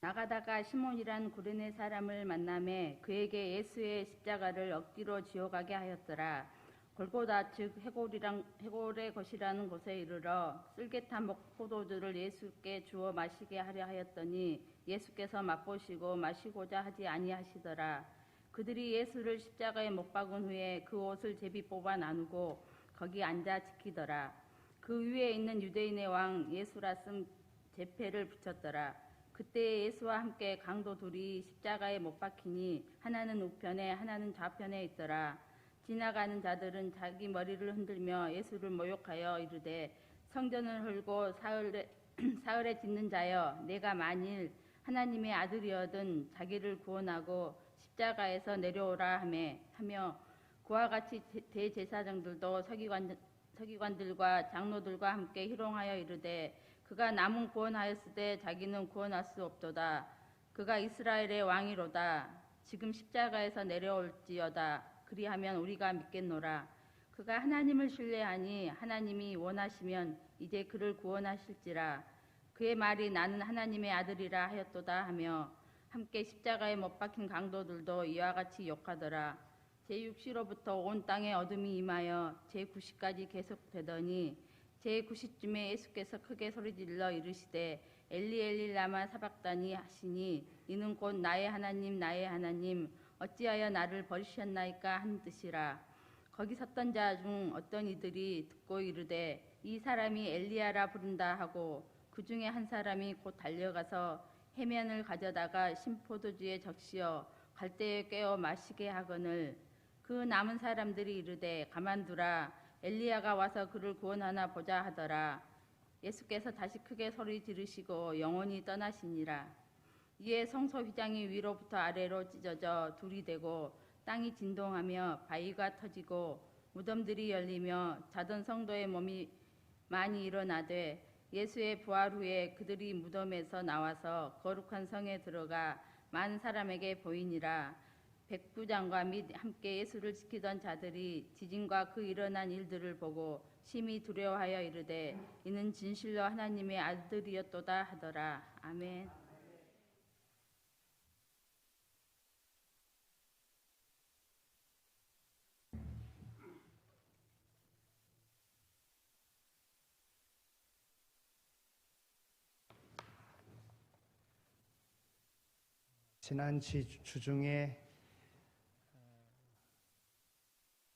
나가다가 시몬이란 구레네 사람을 만나매 그에게 예수의 십자가를 억지로 지어가게 하였더라. 골고다 즉 해골의 것이라는 곳에 이르러 쓸개탄 포도주를 예수께 주어 마시게 하려 하였더니 예수께서 맛보시고 마시고자 하지 아니하시더라. 그들이 예수를 십자가에 못 박은 후에 그 옷을 제비 뽑아 나누고 거기 앉아 지키더라. 그 위에 있는 유대인의 왕 예수라 쓴 제패를 붙였더라. 그때 예수와 함께 강도 둘이 십자가에 못 박히니 하나는 우편에 하나는 좌편에 있더라. 지나가는 자들은 자기 머리를 흔들며 예수를 모욕하여 이르되 성전을 헐고 사흘에 짓는 자여 내가 만일 하나님의 아들이어든 자기를 구원하고 십자가에서 내려오라 하며 그와 같이 대제사장들도 서기관들과 장로들과 함께 희롱하여 이르되 그가 남은 구원하였을 때 자기는 구원할 수 없도다. 그가 이스라엘의 왕이로다. 지금 십자가에서 내려올지어다. 그리하면 우리가 믿겠노라. 그가 하나님을 신뢰하니 하나님이 원하시면 이제 그를 구원하실지라. 그의 말이 나는 하나님의 아들이라 하였도다 하며 함께 십자가에 못 박힌 강도들도 이와 같이 욕하더라. 제6시로부터 온 땅에 어둠이 임하여 제9시까지 계속되더니 제9시쯤에 예수께서 크게 소리질러 이르시되 엘리 엘리 라마 사박다니 하시니 이는 곧 나의 하나님 어찌하여 나를 버리셨나이까 하는 뜻이라. 거기 섰던 자 중 어떤 이들이 듣고 이르되 이 사람이 엘리야라 부른다 하고 그 중에 한 사람이 곧 달려가서 해면을 가져다가 신포도주에 적시어 갈대에 꿰어 마시게 하거늘 그 남은 사람들이 이르되 가만두라 엘리야가 와서 그를 구원하나 보자 하더라. 예수께서 다시 크게 소리 지르시고 영원히 떠나시니라. 이에 성소 휘장이 위로부터 아래로 찢어져 둘이 되고 땅이 진동하며 바위가 터지고 무덤들이 열리며 자던 성도의 몸이 많이 일어나되 예수의 부활 후에 그들이 무덤에서 나와서 거룩한 성에 들어가 많은 사람에게 보이니라. 백부장과 및 함께 예수를 지키던 자들이 지진과 그 일어난 일들을 보고 심히 두려워하여 이르되 이는 진실로 하나님의 아들이었도다 하더라. 아멘. 지난 주중에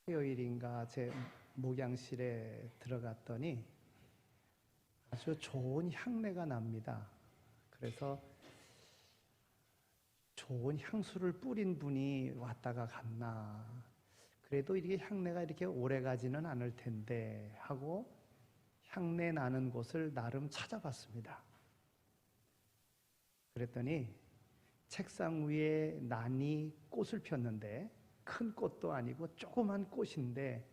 화요일인가 제 목양실에 들어갔더니 아주 좋은 향내가 납니다. 그래서 좋은 향수를 뿌린 분이 왔다가 갔나. 그래도 이게 향내가 이렇게 오래 가지는 않을 텐데 하고 향내 나는 곳을 나름 찾아봤습니다. 그랬더니 책상 위에 난이 꽃을 폈는데 큰 꽃도 아니고 조그만 꽃인데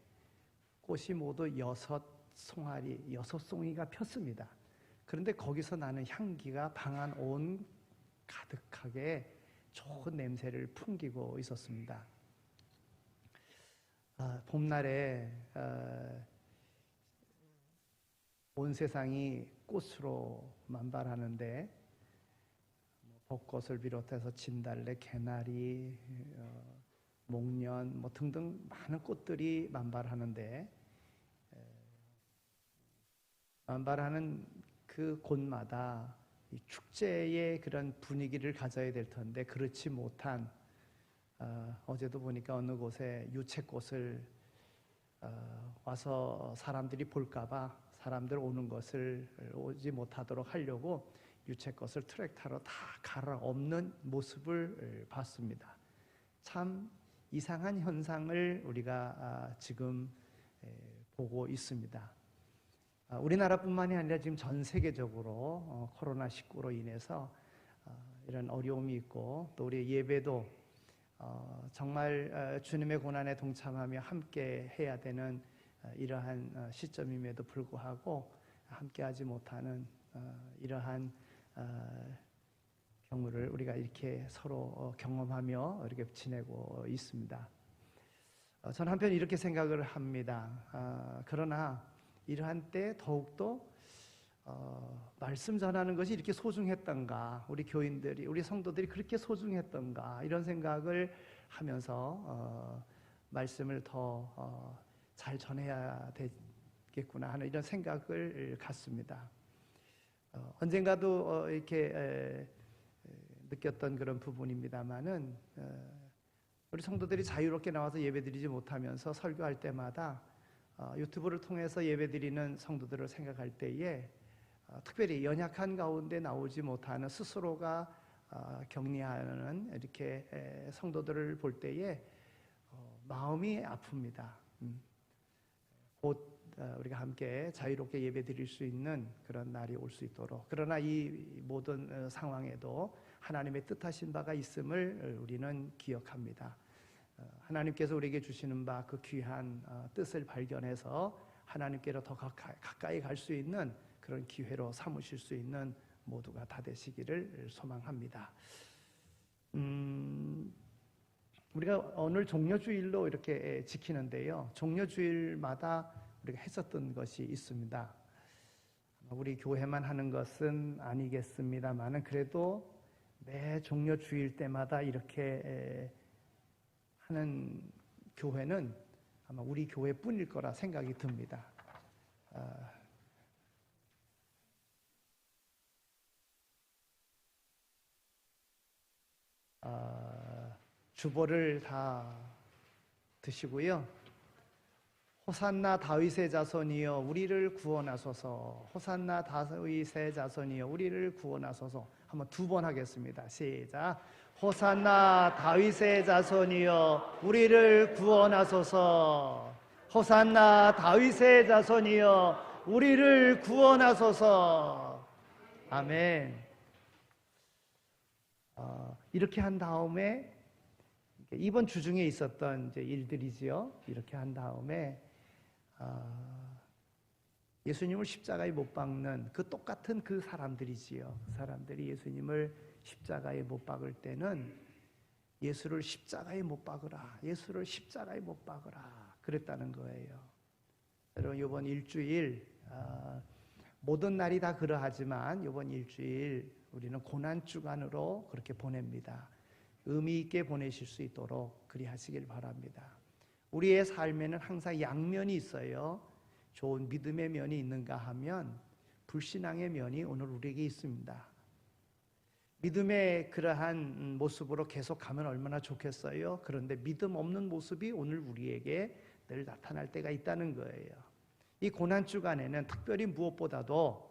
꽃이 모두 6송이가 폈습니다. 그런데 거기서 나는 향기가 방 안 온 가득하게 좋은 냄새를 풍기고 있었습니다. 봄날에 온 세상이 꽃으로 만발하는데 벚꽃을 비롯해서 진달래, 개나리, 목련 등등 많은 꽃들이 만발하는데 만발하는 그 곳마다 이 축제의 그런 분위기를 가져야 될 텐데 그렇지 못한 어제도 보니까 어느 곳에 유채꽃을 와서 사람들이 볼까봐 사람들 오는 것을 오지 못하도록 하려고 유채꽃을 트랙터로 다 갈아엎는 모습을 봤습니다. 참 이상한 현상을 우리가 지금 보고 있습니다. 우리나라뿐만이 아니라 지금 전 세계적으로 코로나19로 인해서 이런 어려움이 있고 또 우리 예배도 정말 주님의 고난에 동참하며 함께 해야 되는 이러한 시점임에도 불구하고 함께하지 못하는 이러한 경우를 우리가 이렇게 서로 경험하며 이렇게 지내고 있습니다. 저는 한편 이렇게 생각을 합니다. 그러나 이러한 때 더욱더 말씀 전하는 것이 이렇게 소중했던가, 우리 교인들이, 우리 성도들이 그렇게 소중했던가, 이런 생각을 하면서 말씀을 더 잘 전해야 되겠구나 하는 이런 생각을 갖습니다. 언젠가도 이렇게 느꼈던 그런 부분입니다만은, 우리 성도들이 자유롭게 나와서 예배드리지 못하면서 설교할 때마다 유튜브를 통해서 예배드리는 성도들을 생각할 때에 특별히 연약한 가운데 나오지 못하는 스스로가 격리하는 이렇게 성도들을 볼 때에 마음이 아픕니다. 곧 우리가 함께 자유롭게 예배드릴 수 있는 그런 날이 올 수 있도록, 그러나 이 모든 상황에도 하나님의 뜻하신 바가 있음을 우리는 기억합니다. 하나님께서 우리에게 주시는 바 그 귀한 뜻을 발견해서 하나님께로 더 가까이 갈 수 있는 그런 기회로 삼으실 수 있는 모두가 다 되시기를 소망합니다. 우리가 오늘 종려주일로 이렇게 지키는데요, 종려주일마다 우리가 했었던 것이 있습니다. 우리 교회만 하는 것은 아니겠습니다만은 그래도 매 종려주일 때마다 이렇게 하는 교회는 아마 우리 교회뿐일 거라 생각이 듭니다. 주보를 다 드시고요. 호산나 다윗의 자손이여 우리를 구원하소서. 호산나 다윗의 자손이여 우리를 구원하소서. 한번 2번 하겠습니다. 시작. 호산나 다윗의 자손이여 우리를 구원하소서. 호산나 다윗의 자손이여 우리를 구원하소서. 아멘. 이렇게 한 다음에 이번 주 중에 있었던 이제 일들이지요. 이렇게 한 다음에 예수님을 십자가에 못 박는 그 똑같은 그 사람들이지요. 그 사람들이 예수님을 십자가에 못 박을 때는 예수를 십자가에 못 박으라, 예수를 십자가에 못 박으라 그랬다는 거예요. 여러분 이번 일주일 모든 날이 다 그러하지만 이번 일주일 우리는 고난주간으로 그렇게 보냅니다. 의미 있게 보내실 수 있도록 그리하시길 바랍니다. 우리의 삶에는 항상 양면이 있어요. 좋은 믿음의 면이 있는가 하면 불신앙의 면이 오늘 우리에게 있습니다. 믿음의 그러한 모습으로 계속 가면 얼마나 좋겠어요. 그런데 믿음 없는 모습이 오늘 우리에게 늘 나타날 때가 있다는 거예요. 이 고난주간에는 특별히 무엇보다도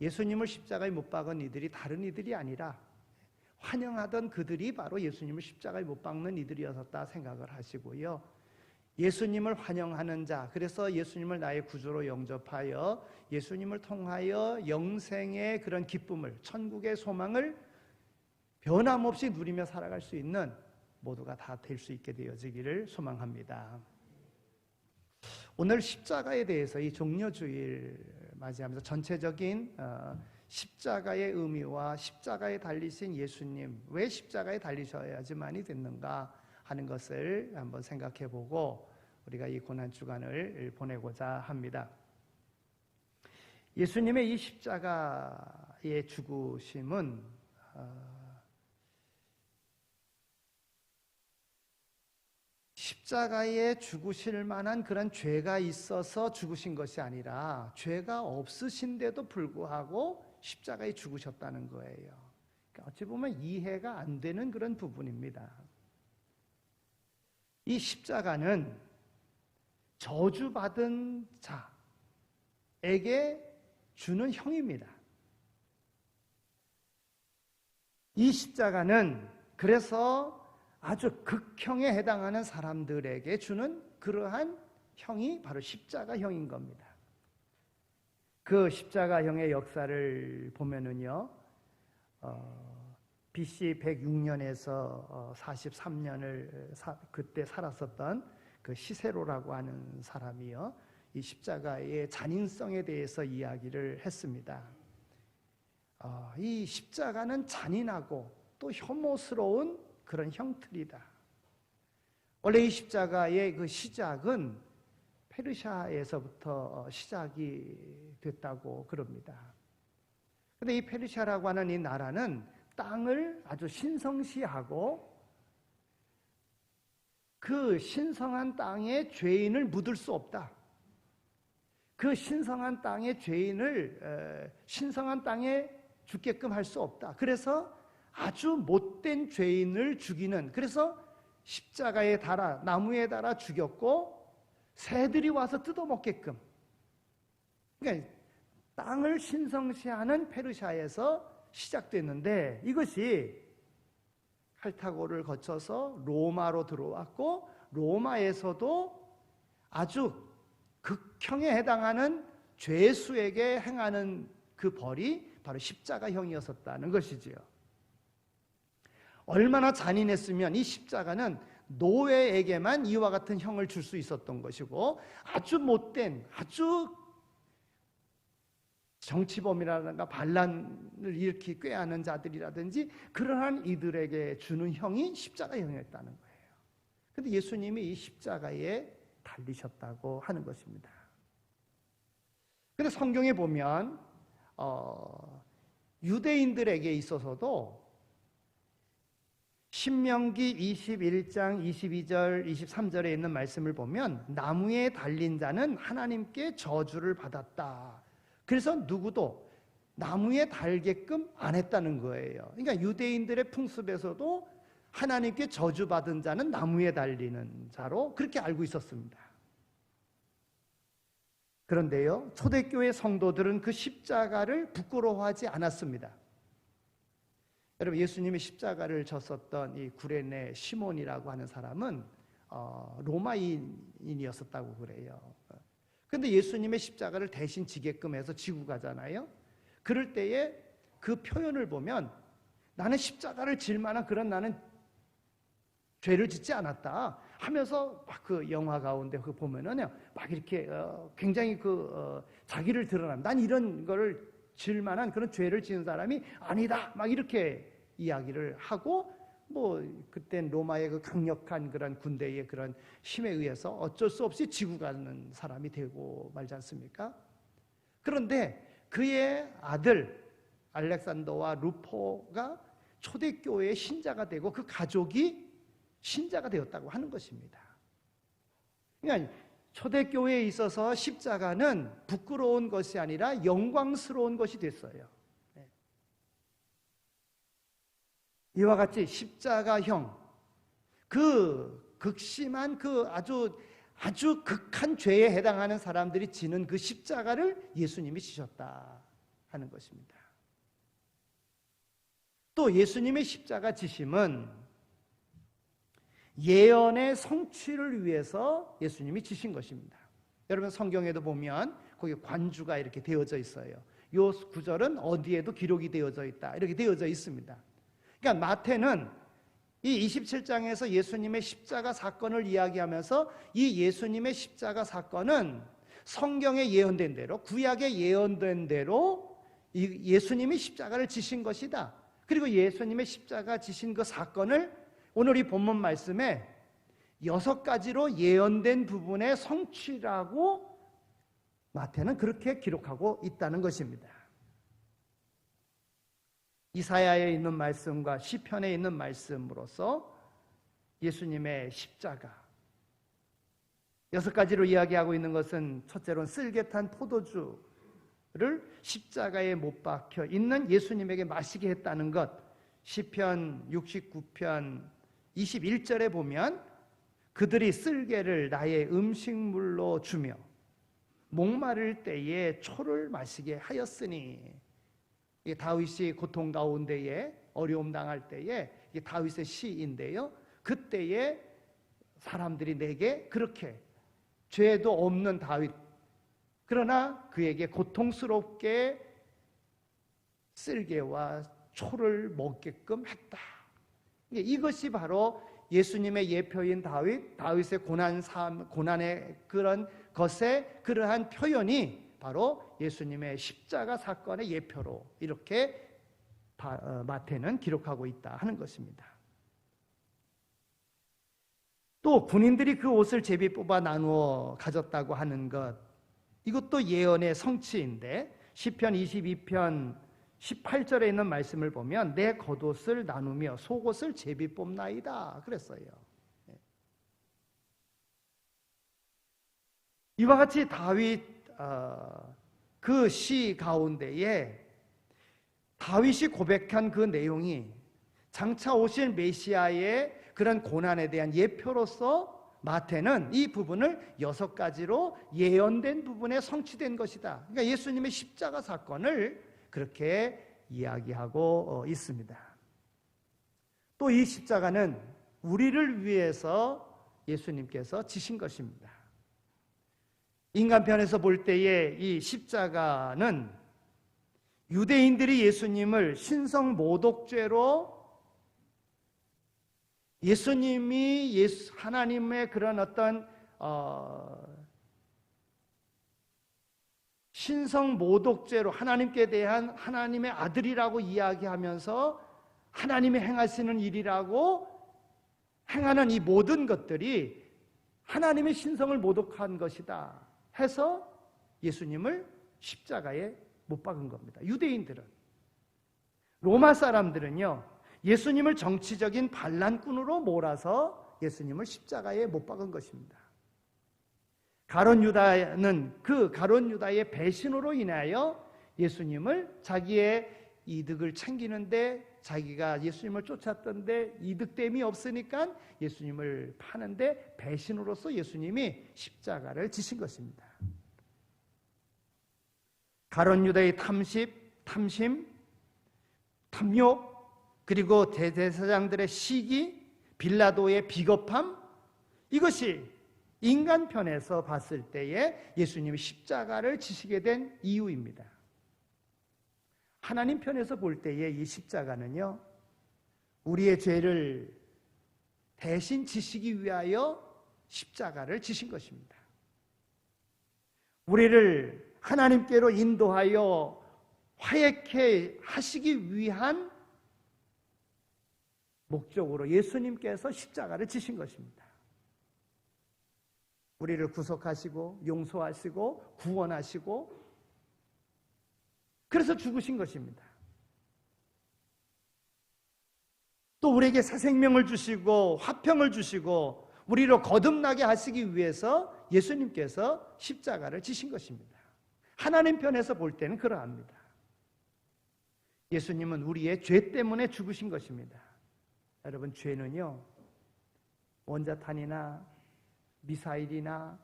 예수님을 십자가에 못 박은 이들이 다른 이들이 아니라 환영하던 그들이 바로 예수님을 십자가에 못 박는 이들이었다 생각을 하시고요. 예수님을 환영하는 자, 그래서 예수님을 나의 구주로 영접하여 예수님을 통하여 영생의 그런 기쁨을, 천국의 소망을 변함없이 누리며 살아갈 수 있는 모두가 다 될 수 있게 되어지기를 소망합니다. 오늘 십자가에 대해서 이 종려주일 맞이하면서 전체적인 십자가의 의미와 십자가에 달리신 예수님, 왜 십자가에 달리셔야지만이 됐는가 하는 것을 한번 생각해 보고 우리가 이 고난주간을 보내고자 합니다. 예수님의 이 십자가의 죽으심은 십자가에 죽으실 만한 그런 죄가 있어서 죽으신 것이 아니라 죄가 없으신데도 불구하고 십자가에 죽으셨다는 거예요. 그러니까 어찌 보면 이해가 안 되는 그런 부분입니다. 이 십자가는 저주받은 자에게 주는 형입니다. 이 십자가는 그래서 아주 극형에 해당하는 사람들에게 주는 그러한 형이 바로 십자가형인 겁니다. 그 십자가형의 역사를 보면은요, BC 106년에서 43년을 그때 살았었던 그 시세로라고 하는 사람이요, 이 십자가의 잔인성에 대해서 이야기를 했습니다. 이 십자가는 잔인하고 또 혐오스러운 그런 형틀이다. 원래 이 십자가의 그 시작은 페르시아에서부터 시작이 됐다고 그럽니다. 근데 이 페르시아라고 하는 이 나라는 땅을 아주 신성시하고 그 신성한 땅에 죄인을 묻을 수 없다. 그 신성한 땅의 죄인을 신성한 땅에 죽게끔 할 수 없다. 그래서 아주 못된 죄인을 죽이는, 그래서 십자가에 달아 나무에 달아 죽였고 새들이 와서 뜯어먹게끔. 그러니까 땅을 신성시하는 페르시아에서 시작됐는데 이것이 칼타고를 거쳐서 로마로 들어왔고 로마에서도 아주 극형에 해당하는 죄수에게 행하는 그 벌이 바로 십자가형이었었다는 것이지요. 얼마나 잔인했으면 이 십자가는 노예에게만 이와 같은 형을 줄 수 있었던 것이고 아주 못된, 아주 정치범이라든가 반란을 일으키 꾀하는 자들이라든지 그러한 이들에게 주는 형이 십자가형이었다는 거예요. 그런데 예수님이 이 십자가에 달리셨다고 하는 것입니다. 그런데 성경에 보면 유대인들에게 있어서도 신명기 21장 22절 23절에 있는 말씀을 보면 나무에 달린 자는 하나님께 저주를 받았다. 그래서 누구도 나무에 달게끔 안 했다는 거예요. 그러니까 유대인들의 풍습에서도 하나님께 저주받은 자는 나무에 달리는 자로 그렇게 알고 있었습니다. 그런데요, 초대교회 성도들은 그 십자가를 부끄러워하지 않았습니다. 여러분, 예수님이 십자가를 졌었던 이 구레네 시몬이라고 하는 사람은 로마인이었었다고 그래요. 그런데 예수님의 십자가를 대신 지게끔 해서 지고 가잖아요. 그럴 때에 그 표현을 보면 나는 십자가를 질 만한 그런 나는 죄를 짓지 않았다 하면서 막 그 영화 가운데 그 보면은요, 막 이렇게 굉장히 자기를 드러납니다. 난 이런 거를 질 만한 그런 죄를 지은 사람이 아니다. 막 이렇게 이야기를 하고 뭐 그땐 로마의 그 강력한 그런 군대의 그런 힘에 의해서 어쩔 수 없이 지고 가는 사람이 되고 말지 않습니까? 그런데 그의 아들 알렉산더와 루포가 초대교회의 신자가 되고 그 가족이 신자가 되었다고 하는 것입니다. 그러니까 초대교회에 있어서 십자가는 부끄러운 것이 아니라 영광스러운 것이 됐어요. 이와 같이 십자가형, 그 극심한 그 아주 극한 죄에 해당하는 사람들이 지는 그 십자가를 예수님이 지셨다 하는 것입니다. 또 예수님의 십자가 지심은 예언의 성취를 위해서 예수님이 지신 것입니다. 여러분, 성경에도 보면 거기 관주가 이렇게 되어져 있어요. 이 구절은 어디에도 기록이 되어져 있다 이렇게 되어져 있습니다. 그러니까 마태는 이 27장에서 예수님의 십자가 사건을 이야기하면서 이 예수님의 십자가 사건은 성경에 예언된 대로, 구약에 예언된 대로 예수님이 십자가를 지신 것이다. 그리고 예수님의 십자가 지신 그 사건을 오늘 이 본문 말씀에 6가지로 예언된 부분의 성취라고 마태는 그렇게 기록하고 있다는 것입니다. 이사야에 있는 말씀과 시편에 있는 말씀으로서 예수님의 십자가 6가지로 이야기하고 있는 것은 첫째로는 쓸개탄 포도주를 십자가에 못 박혀 있는 예수님에게 마시게 했다는 것, 시편 69편 21절에 보면 그들이 쓸개를 나의 음식물로 주며 목마를 때에 초를 마시게 하였으니, 이게 다윗이 고통 가운데에 어려움 당할 때에 이게 다윗의 시인데요, 그때에 사람들이 내게 그렇게 죄도 없는 다윗, 그러나 그에게 고통스럽게 쓸개와 초를 먹게끔 했다. 이것이 바로 예수님의 예표인 다윗의 고난의 그런 것의 그러한 표현이 바로 예수님의 십자가 사건의 예표로 이렇게 마태는 기록하고 있다 하는 것입니다. 또 군인들이 그 옷을 제비 뽑아 나누어 가졌다고 하는 것, 이것도 예언의 성취인데 시편 22편 18절에 있는 말씀을 보면 내 겉옷을 나누며 속옷을 제비 뽑나이다 그랬어요. 이와 같이 다윗 그 시 가운데에 다윗이 고백한 그 내용이 장차 오실 메시아의 그런 고난에 대한 예표로서 마태는 이 부분을 6가지로 예언된 부분에 성취된 것이다. 그러니까 예수님의 십자가 사건을 그렇게 이야기하고 있습니다. 또 이 십자가는 우리를 위해서 예수님께서 지신 것입니다. 인간편에서 볼 때에 이 십자가는 유대인들이 예수님을 신성 모독죄로 예수님이 하나님의 그런 어떤 신성 모독죄로 하나님께 대한 하나님의 아들이라고 이야기하면서 하나님이 행하시는 일이라고 행하는 이 모든 것들이 하나님의 신성을 모독한 것이다 해서 예수님을 십자가에 못 박은 겁니다. 유대인들은. 로마 사람들은요, 예수님을 정치적인 반란꾼으로 몰아서 예수님을 십자가에 못 박은 것입니다. 가룟 유다는 그 가룟 유다의 배신으로 인하여 예수님을 자기의 이득을 챙기는데, 자기가 예수님을 쫓았던데 이득됨이 없으니까 예수님을 파는데 배신으로서 예수님이 십자가를 지신 것입니다. 가룟 유다의 탐심, 탐욕, 그리고 대제사장들의 시기, 빌라도의 비겁함, 이것이 인간 편에서 봤을 때에 예수님이 십자가를 지시게 된 이유입니다. 하나님 편에서 볼 때에 이 십자가는요, 우리의 죄를 대신 지시기 위하여 십자가를 지신 것입니다. 우리를 하나님께로 인도하여 화해케 하시기 위한 목적으로 예수님께서 십자가를 지신 것입니다. 우리를 구속하시고 용서하시고 구원하시고 그래서 죽으신 것입니다. 또 우리에게 새 생명을 주시고 화평을 주시고 우리로 거듭나게 하시기 위해서 예수님께서 십자가를 지신 것입니다. 하나님 편에서 볼 때는 그러합니다. 예수님은 우리의 죄 때문에 죽으신 것입니다. 여러분, 죄는요, 원자탄이나 미사일이나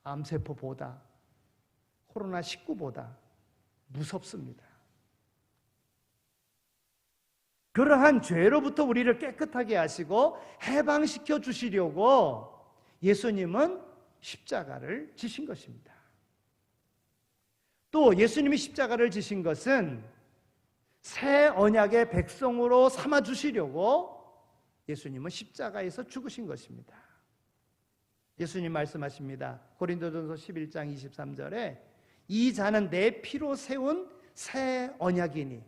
암세포보다, 코로나19보다 무섭습니다. 그러한 죄로부터 우리를 깨끗하게 하시고 해방시켜 주시려고 예수님은 십자가를 지신 것입니다. 또 예수님이 십자가를 지신 것은 새 언약의 백성으로 삼아 주시려고 예수님은 십자가에서 죽으신 것입니다. 예수님 말씀하십니다. 고린도전서 11장 23절에 이 자는 내 피로 세운 새 언약이니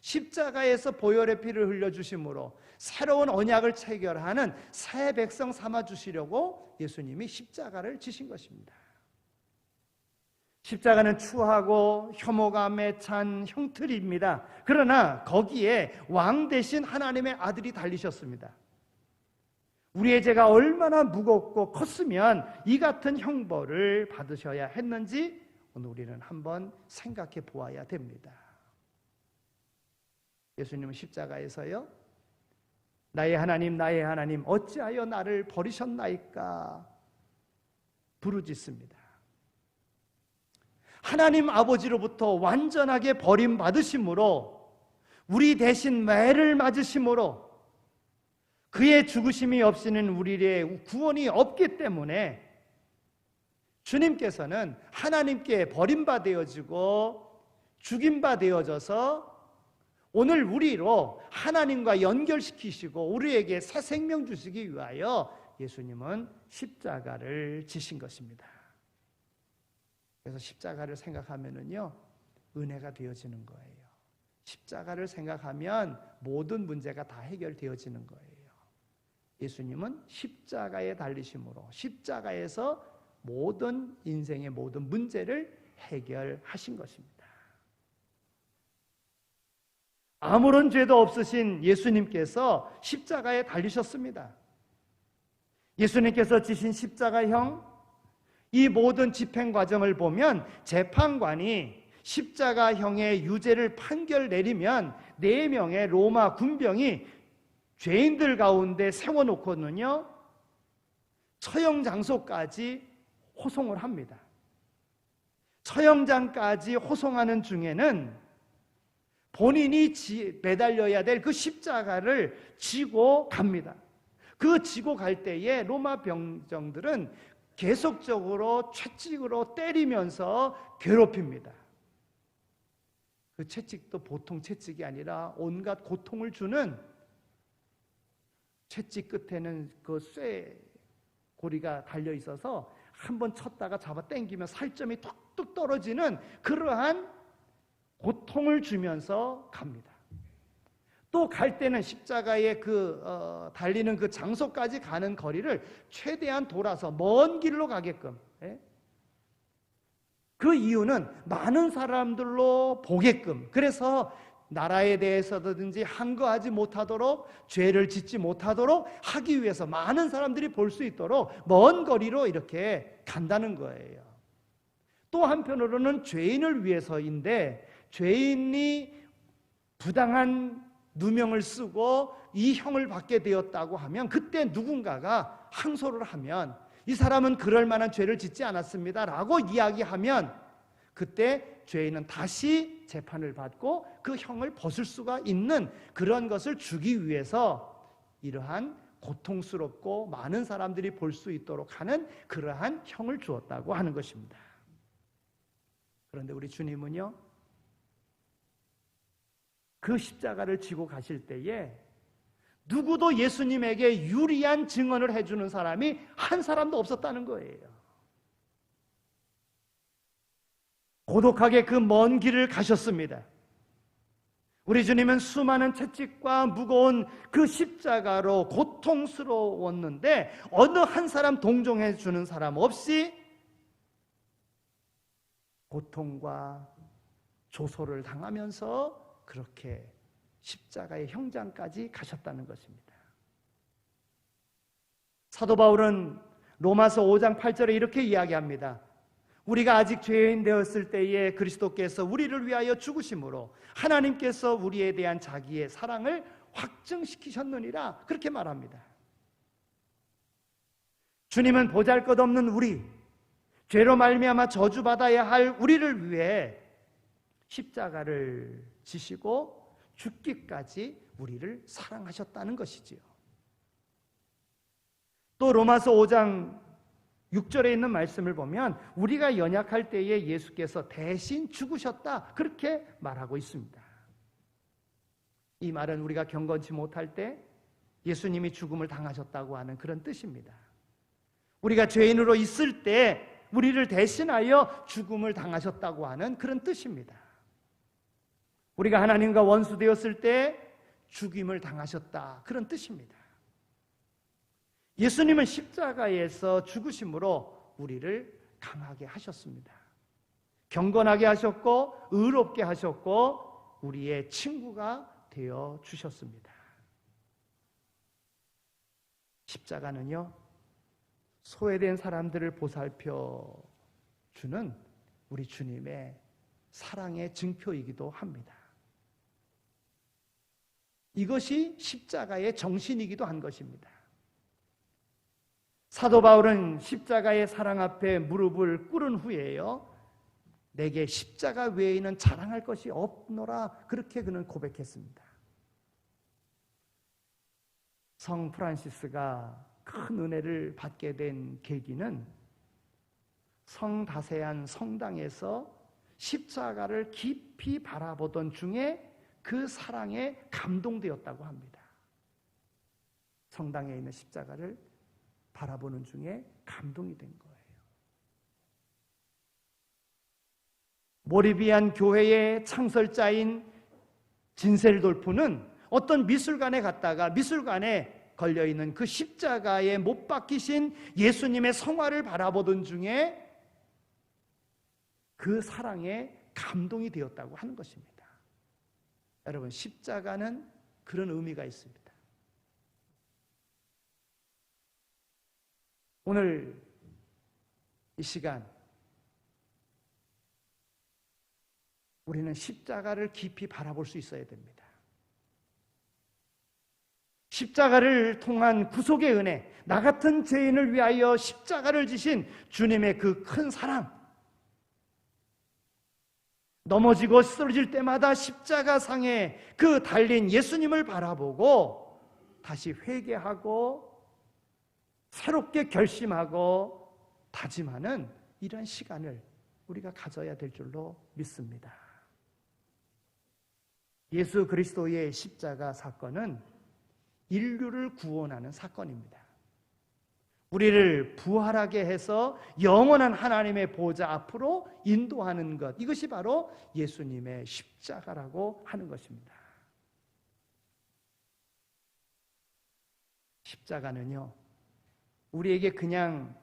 십자가에서 보혈의 피를 흘려주심으로 새로운 언약을 체결하는 새 백성 삼아 주시려고 예수님이 십자가를 지신 것입니다. 십자가는 추하고 혐오감에 찬 형틀입니다. 그러나 거기에 왕 대신 하나님의 아들이 달리셨습니다. 우리의 죄가 얼마나 무겁고 컸으면 이 같은 형벌을 받으셔야 했는지 오늘 우리는 한번 생각해 보아야 됩니다. 예수님은 십자가에서요, 나의 하나님 어찌하여 나를 버리셨나이까 부르짖습니다. 하나님 아버지로부터 완전하게 버림받으심으로, 우리 대신 매를 맞으심으로, 그의 죽으심이 없이는 우리의 구원이 없기 때문에 주님께서는 하나님께 버림받아지고 죽임바 되어져서 오늘 우리로 하나님과 연결시키시고 우리에게 새 생명 주시기 위하여 예수님은 십자가를 지신 것입니다. 그래서 십자가를 생각하면은요, 은혜가 되어지는 거예요. 십자가를 생각하면 모든 문제가 다 해결되어지는 거예요. 예수님은 십자가에 달리심으로 십자가에서 모든 인생의 모든 문제를 해결하신 것입니다. 아무런 죄도 없으신 예수님께서 십자가에 달리셨습니다. 예수님께서 지신 십자가형, 이 모든 집행 과정을 보면 재판관이 십자가형의 유죄를 판결 내리면 4명의 로마 군병이 죄인들 가운데 세워놓고는요, 처형 장소까지 호송을 합니다. 처형장까지 호송하는 중에는 본인이 매달려야 될 그 십자가를 지고 갑니다. 그 지고 갈 때에 로마 병정들은 계속적으로 채찍으로 때리면서 괴롭힙니다. 그 채찍도 보통 채찍이 아니라 온갖 고통을 주는, 채찍 끝에는 그 쇠 고리가 달려 있어서 한번 쳤다가 잡아 당기면 살점이 툭툭 떨어지는 그러한 고통을 주면서 갑니다. 또 갈 때는 십자가에 달리는 그 장소까지 가는 거리를 최대한 돌아서 먼 길로 가게끔, 그 이유는 많은 사람들로 보게끔, 그래서 나라에 대해서든지 항거하지 못하도록, 죄를 짓지 못하도록 하기 위해서 많은 사람들이 볼 수 있도록 먼 거리로 이렇게 간다는 거예요. 또 한편으로는 죄인을 위해서인데, 죄인이 부당한 누명을 쓰고 이 형을 받게 되었다고 하면, 그때 누군가가 항소를 하면 이 사람은 그럴 만한 죄를 짓지 않았습니다 라고 이야기하면, 그때 죄인은 다시 재판을 받고 그 형을 벗을 수가 있는 그런 것을 주기 위해서 이러한 고통스럽고 많은 사람들이 볼 수 있도록 하는 그러한 형을 주었다고 하는 것입니다. 그런데 우리 주님은요, 그 십자가를 지고 가실 때에 누구도 예수님에게 유리한 증언을 해주는 사람이 한 사람도 없었다는 거예요. 고독하게 그 먼 길을 가셨습니다. 우리 주님은 수많은 채찍과 무거운 그 십자가로 고통스러웠는데 어느 한 사람 동정해 주는 사람 없이 고통과 조소를 당하면서 그렇게 십자가의 형장까지 가셨다는 것입니다. 사도 바울은 로마서 5장 8절에 이렇게 이야기합니다. 우리가 아직 죄인 되었을 때에 그리스도께서 우리를 위하여 죽으심으로 하나님께서 우리에 대한 자기의 사랑을 확증시키셨느니라, 그렇게 말합니다. 주님은 보잘것없는 우리, 죄로 말미암아 저주받아야 할 우리를 위해 십자가를 지시고 죽기까지 우리를 사랑하셨다는 것이지요. 또 로마서 5장 6절에 있는 말씀을 보면 우리가 연약할 때에 예수께서 대신 죽으셨다, 그렇게 말하고 있습니다. 이 말은 우리가 경건치 못할 때 예수님이 죽음을 당하셨다고 하는 그런 뜻입니다. 우리가 죄인으로 있을 때 우리를 대신하여 죽음을 당하셨다고 하는 그런 뜻입니다. 우리가 하나님과 원수 되었을 때 죽임을 당하셨다, 그런 뜻입니다. 예수님은 십자가에서 죽으심으로 우리를 강하게 하셨습니다. 경건하게 하셨고 의롭게 하셨고 우리의 친구가 되어 주셨습니다. 십자가는요, 소외된 사람들을 보살펴 주는 우리 주님의 사랑의 증표이기도 합니다. 이것이 십자가의 정신이기도 한 것입니다. 사도 바울은 십자가의 사랑 앞에 무릎을 꿇은 후에요, 내게 십자가 외에는 자랑할 것이 없노라, 그렇게 그는 고백했습니다. 성 프란시스가 큰 은혜를 받게 된 계기는 성다세안 성당에서 십자가를 깊이 바라보던 중에 그 사랑에 감동되었다고 합니다. 성당에 있는 십자가를 바라보는 중에 감동이 된 거예요. 모리비안 교회의 창설자인 진셀돌프는 어떤 미술관에 갔다가 미술관에 걸려있는 그 십자가에 못 박히신 예수님의 성화를 바라보던 중에 그 사랑에 감동이 되었다고 하는 것입니다. 여러분, 십자가는 그런 의미가 있습니다. 오늘 이 시간 우리는 십자가를 깊이 바라볼 수 있어야 됩니다. 십자가를 통한 구속의 은혜, 나 같은 죄인을 위하여 십자가를 지신 주님의 그 큰 사랑, 넘어지고 쓰러질 때마다 십자가상에 그 달린 예수님을 바라보고 다시 회개하고 새롭게 결심하고 다짐하는 이런 시간을 우리가 가져야 될 줄로 믿습니다. 예수 그리스도의 십자가 사건은 인류를 구원하는 사건입니다. 우리를 부활하게 해서 영원한 하나님의 보좌 앞으로 인도하는 것, 이것이 바로 예수님의 십자가라고 하는 것입니다. 십자가는요, 우리에게 그냥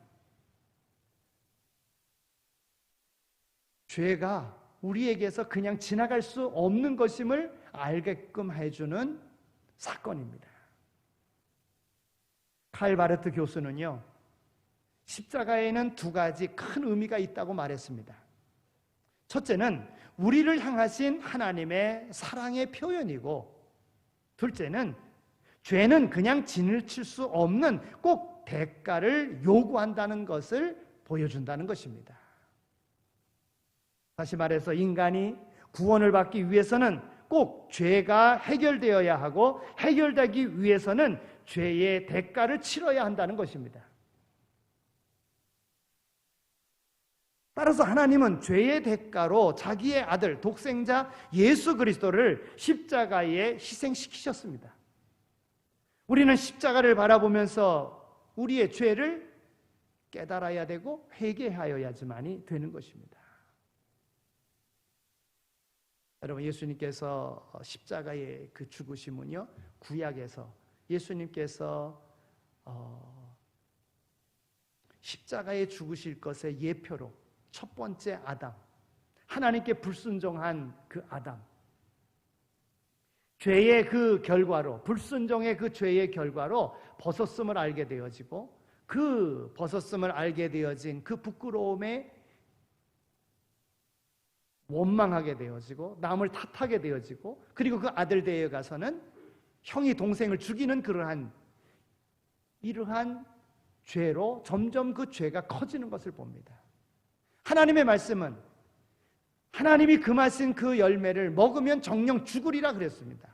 죄가 우리에게서 그냥 지나갈 수 없는 것임을 알게끔 해주는 사건입니다. 칼 바르트 교수는요, 십자가에는 두 가지 큰 의미가 있다고 말했습니다. 첫째는 우리를 향하신 하나님의 사랑의 표현이고, 둘째는 죄는 그냥 지나칠 수 없는 꼭 대가를 요구한다는 것을 보여준다는 것입니다. 다시 말해서 인간이 구원을 받기 위해서는 꼭 죄가 해결되어야 하고, 해결되기 위해서는 죄의 대가를 치러야 한다는 것입니다. 따라서 하나님은 죄의 대가로 자기의 아들, 독생자 예수 그리스도를 십자가에 희생시키셨습니다. 우리는 십자가를 바라보면서 우리의 죄를 깨달아야 되고 회개하여야지만이 되는 것입니다. 여러분, 예수님께서 십자가의 그 죽으심은요, 구약에서 예수님께서 십자가에 죽으실 것의 예표로 첫 번째 아담, 하나님께 불순종한 그 아담, 죄의 그 결과로, 불순종의 그 죄의 결과로 벗었음을 알게 되어지고, 그 벗었음을 알게 되어진 그 부끄러움에 원망하게 되어지고, 남을 탓하게 되어지고, 그리고 그 아들 되어 가서는 형이 동생을 죽이는 이러한 죄로 점점 그 죄가 커지는 것을 봅니다. 하나님의 말씀은 하나님이 금하신 그 열매를 먹으면 정녕 죽으리라 그랬습니다.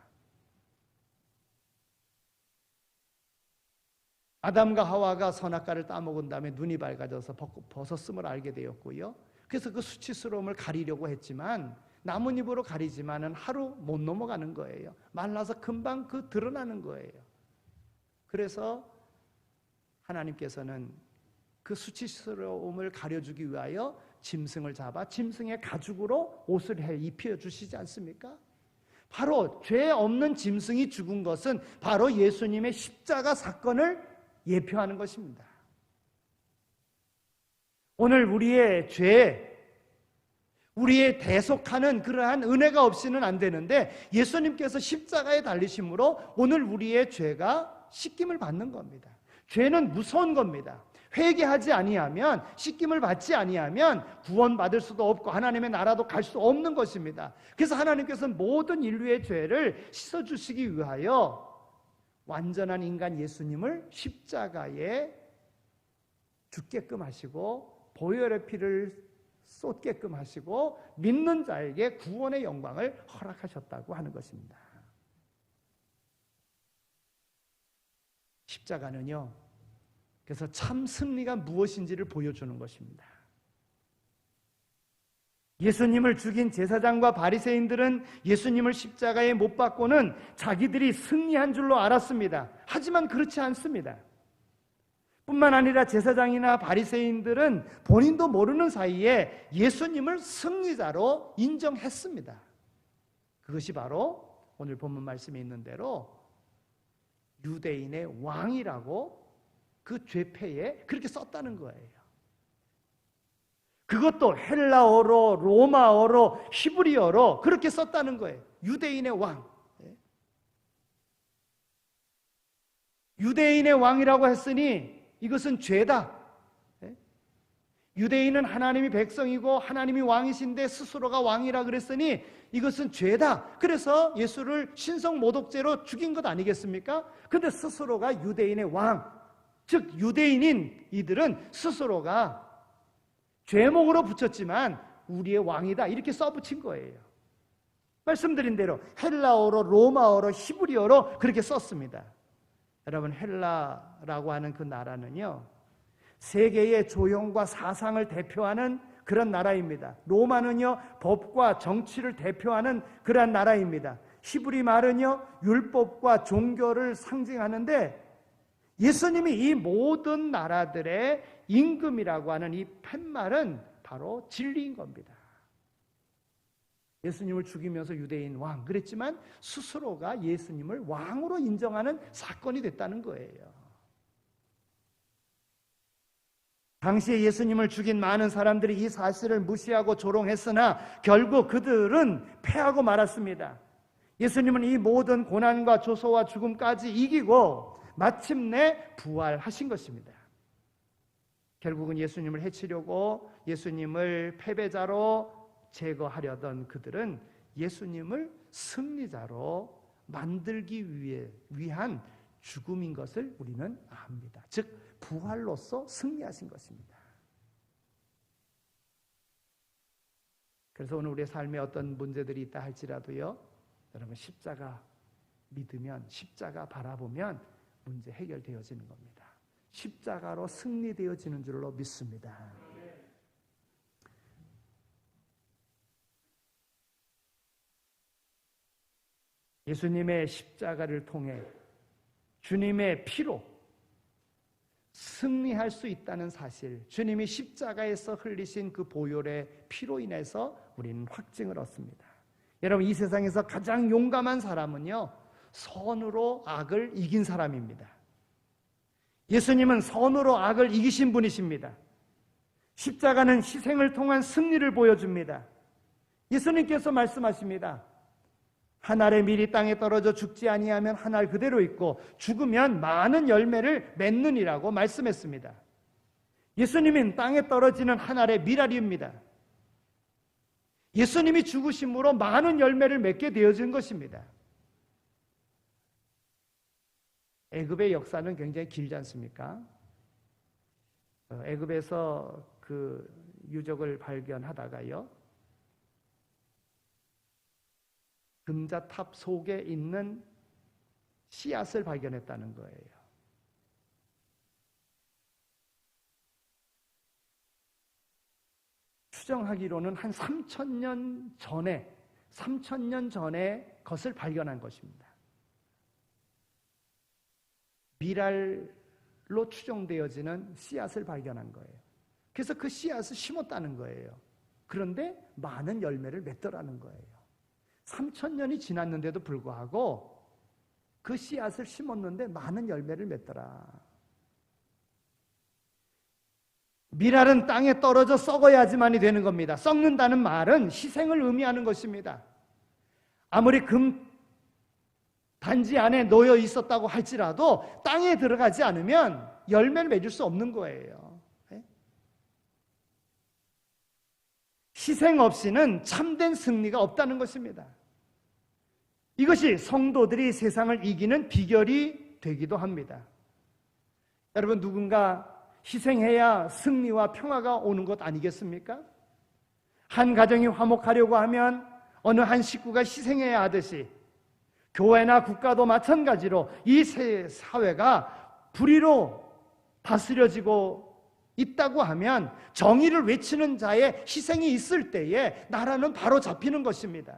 아담과 하와가 선악과를 따먹은 다음에 눈이 밝아져서 벗었음을 알게 되었고요. 그래서 그 수치스러움을 가리려고 했지만, 나뭇잎으로 가리지만은 하루 못 넘어가는 거예요. 말라서 금방 그 드러나는 거예요. 그래서 하나님께서는 그 수치스러움을 가려주기 위하여 짐승을 잡아 짐승의 가죽으로 옷을 해 입혀주시지 않습니까? 바로 죄 없는 짐승이 죽은 것은 바로 예수님의 십자가 사건을 예표하는 것입니다. 오늘 우리의 죄, 우리의 대속하는 그러한 은혜가 없이는 안 되는데, 예수님께서 십자가에 달리심으로 오늘 우리의 죄가 씻김을 받는 겁니다. 죄는 무서운 겁니다. 회개하지 아니하면, 씻김을 받지 아니하면 구원받을 수도 없고 하나님의 나라도 갈 수 없는 것입니다. 그래서 하나님께서는 모든 인류의 죄를 씻어주시기 위하여 완전한 인간 예수님을 십자가에 죽게끔 하시고 보혈의 피를 쏟게끔 하시고 믿는 자에게 구원의 영광을 허락하셨다고 하는 것입니다. 십자가는요, 그래서 참 승리가 무엇인지를 보여주는 것입니다. 예수님을 죽인 제사장과 바리새인들은 예수님을 십자가에 못 박고는 자기들이 승리한 줄로 알았습니다. 하지만 그렇지 않습니다. 뿐만 아니라 제사장이나 바리새인들은 본인도 모르는 사이에 예수님을 승리자로 인정했습니다. 그것이 바로 오늘 본문 말씀에 있는 대로 유대인의 왕이라고 그 죄패에 그렇게 썼다는 거예요. 그것도 헬라어로, 로마어로, 히브리어로 그렇게 썼다는 거예요. 유대인의 왕. 유대인의 왕이라고 했으니 이것은 죄다. 유대인은 하나님이 백성이고 하나님이 왕이신데 스스로가 왕이라 그랬으니 이것은 죄다. 그래서 예수를 신성 모독죄로 죽인 것 아니겠습니까? 근데 스스로가 유대인의 왕, 즉 유대인인 이들은 스스로가 죄목으로 붙였지만 우리의 왕이다 이렇게 써붙인 거예요. 말씀드린 대로 헬라어로, 로마어로, 히브리어로 그렇게 썼습니다. 여러분, 헬라라고 하는 그 나라는요, 세계의 조형과 사상을 대표하는 그런 나라입니다. 로마는요, 법과 정치를 대표하는 그러한 나라입니다. 히브리 말은요, 율법과 종교를 상징하는데 예수님이 이 모든 나라들의 임금이라고 하는 이 팻말은 바로 진리인 겁니다. 예수님을 죽이면서 유대인 왕 그랬지만 스스로가 예수님을 왕으로 인정하는 사건이 됐다는 거예요. 당시에 예수님을 죽인 많은 사람들이 이 사실을 무시하고 조롱했으나 결국 그들은 패하고 말았습니다. 예수님은 이 모든 고난과 조소와 죽음까지 이기고 마침내 부활하신 것입니다. 결국은 예수님을 해치려고 예수님을 패배자로 제거하려던 그들은 예수님을 승리자로 만들기 위한 죽음인 것을 우리는 압니다. 즉 부활로서 승리하신 것입니다. 그래서 오늘 우리의 삶에 어떤 문제들이 있다 할지라도요, 여러분 십자가 믿으면, 십자가 바라보면 문제 해결되어지는 겁니다. 십자가로 승리되어지는 줄로 믿습니다. 예수님의 십자가를 통해 주님의 피로 승리할 수 있다는 사실, 주님이 십자가에서 흘리신 그 보혈의 피로 인해서 우리는 확증을 얻습니다. 여러분, 이 세상에서 가장 용감한 사람은요, 선으로 악을 이긴 사람입니다. 예수님은 선으로 악을 이기신 분이십니다. 십자가는 희생을 통한 승리를 보여줍니다. 예수님께서 말씀하십니다. 한 알의 밀이 땅에 떨어져 죽지 아니하면 한 알 그대로 있고 죽으면 많은 열매를 맺느니라고 말씀했습니다. 예수님은 땅에 떨어지는 한 알의 밀알입니다. 예수님이 죽으심으로 많은 열매를 맺게 되어진 것입니다. 애굽의 역사는 굉장히 길지 않습니까? 애굽에서 그 유적을 발견하다가요, 금자탑 속에 있는 씨앗을 발견했다는 거예요. 추정하기로는 한 3,000년 전에 것을 발견한 것입니다. 밀알로 추정되어지는 씨앗을 발견한 거예요. 그래서 그 씨앗을 심었다는 거예요. 그런데 많은 열매를 맺더라는 거예요. 3,000년이 지났는데도 불구하고 그 씨앗을 심었는데 많은 열매를 맺더라. 밀알은 땅에 떨어져 썩어야지만이 되는 겁니다. 썩는다는 말은 희생을 의미하는 것입니다. 아무리 금 단지 안에 놓여 있었다고 할지라도 땅에 들어가지 않으면 열매를 맺을 수 없는 거예요. 희생 없이는 참된 승리가 없다는 것입니다. 이것이 성도들이 세상을 이기는 비결이 되기도 합니다. 여러분, 누군가 희생해야 승리와 평화가 오는 것 아니겠습니까? 한 가정이 화목하려고 하면 어느 한 식구가 희생해야 하듯이 교회나 국가도 마찬가지로 이 사회가 불의로 다스려지고 있다고 하면 정의를 외치는 자의 희생이 있을 때에 나라는 바로 잡히는 것입니다.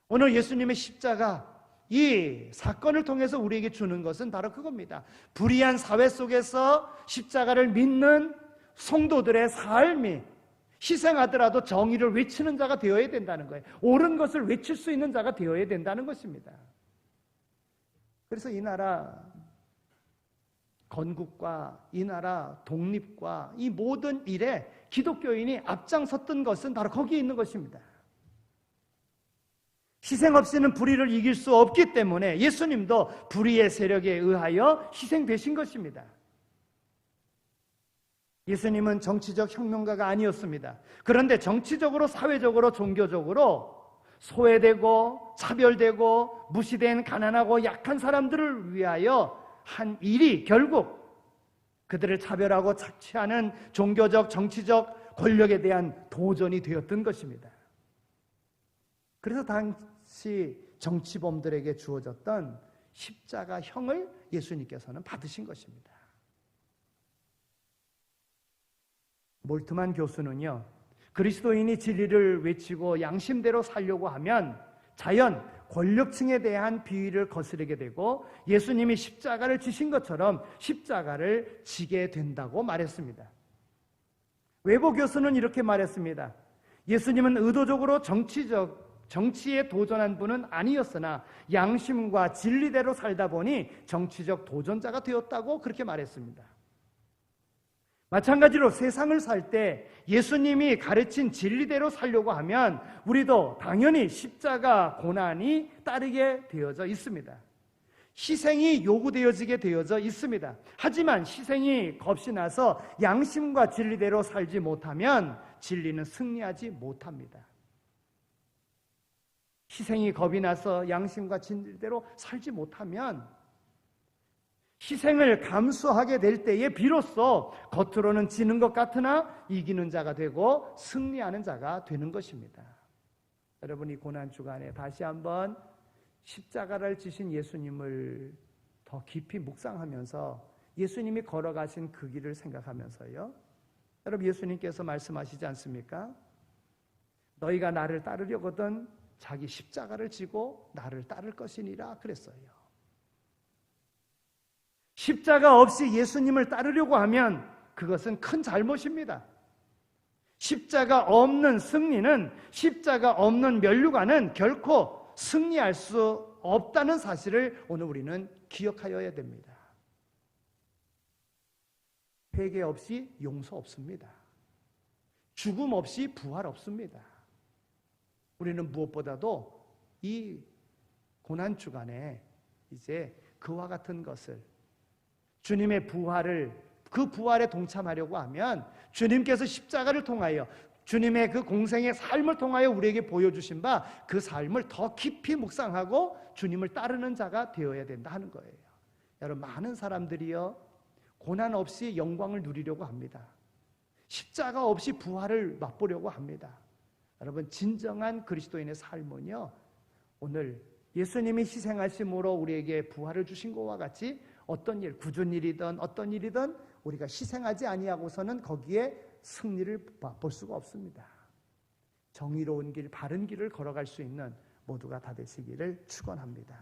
오늘 예수님의 십자가, 이 사건을 통해서 우리에게 주는 것은 바로 그겁니다. 불의한 사회 속에서 십자가를 믿는 성도들의 삶이 희생하더라도 정의를 외치는 자가 되어야 된다는 거예요. 옳은 것을 외칠 수 있는 자가 되어야 된다는 것입니다. 그래서 이 나라 건국과 이 나라 독립과 이 모든 일에 기독교인이 앞장섰던 것은 바로 거기에 있는 것입니다. 희생 없이는 불의를 이길 수 없기 때문에 예수님도 불의의 세력에 의하여 희생되신 것입니다. 예수님은 정치적 혁명가가 아니었습니다. 그런데 정치적으로, 사회적으로, 종교적으로 소외되고 차별되고 무시된 가난하고 약한 사람들을 위하여 한 일이 결국 그들을 차별하고 착취하는 종교적, 정치적 권력에 대한 도전이 되었던 것입니다. 그래서 당시 정치범들에게 주어졌던 십자가형을 예수님께서는 받으신 것입니다. 몰트만 교수는요, 그리스도인이 진리를 외치고 양심대로 살려고 하면 자연 권력층에 대한 비위를 거스르게 되고 예수님이 십자가를 지신 것처럼 십자가를 지게 된다고 말했습니다. 웨버 교수는 이렇게 말했습니다. 예수님은 의도적으로 정치에 도전한 분은 아니었으나 양심과 진리대로 살다 보니 정치적 도전자가 되었다고 그렇게 말했습니다. 마찬가지로 세상을 살 때 예수님이 가르친 진리대로 살려고 하면 우리도 당연히 십자가 고난이 따르게 되어져 있습니다. 희생이 요구되어지게 되어져 있습니다. 하지만 희생이 겁이 나서 양심과 진리대로 살지 못하면 진리는 승리하지 못합니다. 희생이 겁이 나서 양심과 진리대로 살지 못하면 희생을 감수하게 될 때에 비로소 겉으로는 지는 것 같으나 이기는 자가 되고 승리하는 자가 되는 것입니다. 여러분, 이 고난주간에 다시 한번 십자가를 지신 예수님을 더 깊이 묵상하면서 예수님이 걸어가신 그 길을 생각하면서요, 여러분, 예수님께서 말씀하시지 않습니까? 너희가 나를 따르려거든 자기 십자가를 지고 나를 따를 것이니라 그랬어요. 십자가 없이 예수님을 따르려고 하면 그것은 큰 잘못입니다. 십자가 없는 승리는, 십자가 없는 면류관은 결코 승리할 수 없다는 사실을 오늘 우리는 기억하여야 됩니다. 회개 없이 용서 없습니다. 죽음 없이 부활 없습니다. 우리는 무엇보다도 이 고난주간에 이제 그와 같은 것을, 주님의 부활을, 그 부활에 동참하려고 하면 주님께서 십자가를 통하여, 주님의 그 공생의 삶을 통하여 우리에게 보여주신 바 그 삶을 더 깊이 묵상하고 주님을 따르는 자가 되어야 된다 하는 거예요. 여러분, 많은 사람들이요, 고난 없이 영광을 누리려고 합니다. 십자가 없이 부활을 맛보려고 합니다. 여러분, 진정한 그리스도인의 삶은요, 오늘 예수님이 희생하심으로 우리에게 부활을 주신 것과 같이 어떤 일, 굳은 일이든 어떤 일이든 우리가 희생하지 아니하고서는 거기에 승리를 맛볼 수가 없습니다. 정의로운 길, 바른 길을 걸어갈 수 있는 모두가 다 되시기를 축원합니다.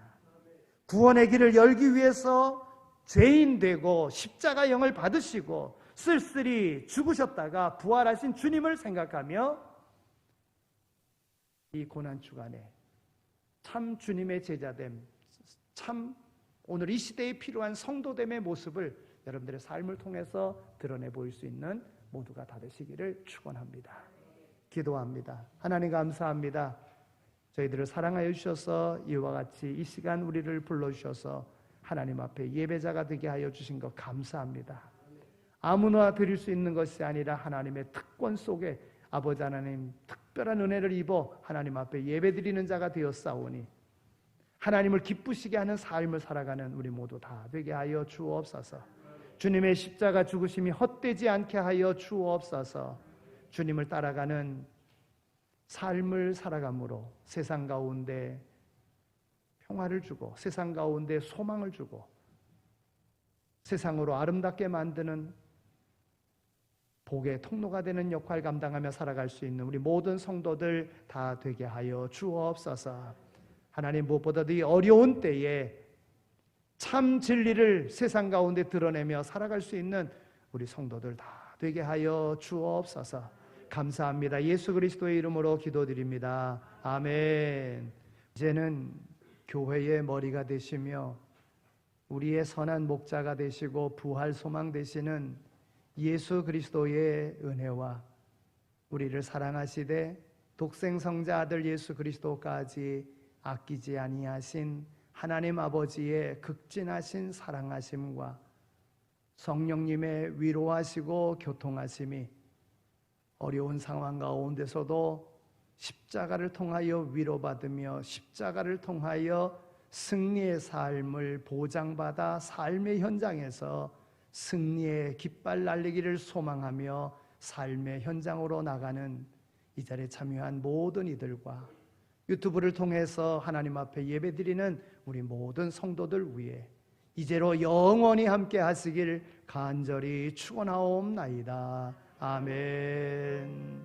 구원의 길을 열기 위해서 죄인 되고 십자가형을 받으시고 쓸쓸히 죽으셨다가 부활하신 주님을 생각하며 이 고난주간에 참 주님의 제자됨, 참 오늘 이 시대에 필요한 성도됨의 모습을 여러분들의 삶을 통해서 드러내 보일 수 있는 모두가 다 되시기를 축원합니다. 기도합니다. 하나님, 감사합니다. 저희들을 사랑하여 주셔서 이와 같이 이 시간 우리를 불러주셔서 하나님 앞에 예배자가 되게 하여 주신 것 감사합니다. 아무나 드릴 수 있는 것이 아니라 하나님의 특권 속에 아버지 하나님 특별한 은혜를 입어 하나님 앞에 예배드리는 자가 되었사오니 하나님을 기쁘시게 하는 삶을 살아가는 우리 모두 다 되게 하여 주옵소서. 주님의 십자가 죽으심이 헛되지 않게 하여 주옵소서. 주님을 따라가는 삶을 살아감으로 세상 가운데 평화를 주고 세상 가운데 소망을 주고 세상으로 아름답게 만드는 복의 통로가 되는 역할 감당하며 살아갈 수 있는 우리 모든 성도들 다 되게 하여 주옵소서. 하나님, 무엇보다도 이 어려운 때에 참 진리를 세상 가운데 드러내며 살아갈 수 있는 우리 성도들 다 되게 하여 주옵소서. 감사합니다. 예수 그리스도의 이름으로 기도드립니다. 아멘. 이제는 교회의 머리가 되시며 우리의 선한 목자가 되시고 부활 소망 되시는 예수 그리스도의 은혜와 우리를 사랑하시되 독생성자 아들 예수 그리스도까지 아끼지 아니하신 하나님 아버지의 극진하신 사랑하심과 성령님의 위로하시고 교통하심이 어려운 상황 가운데서도 십자가를 통하여 위로받으며 십자가를 통하여 승리의 삶을 보장받아 삶의 현장에서 승리의 깃발 날리기를 소망하며 삶의 현장으로 나가는 이 자리에 참여한 모든 이들과 유튜브를 통해서 하나님 앞에 예배드리는 우리 모든 성도들 위해 이제로 영원히 함께 하시길 간절히 축원하옵나이다. 아멘.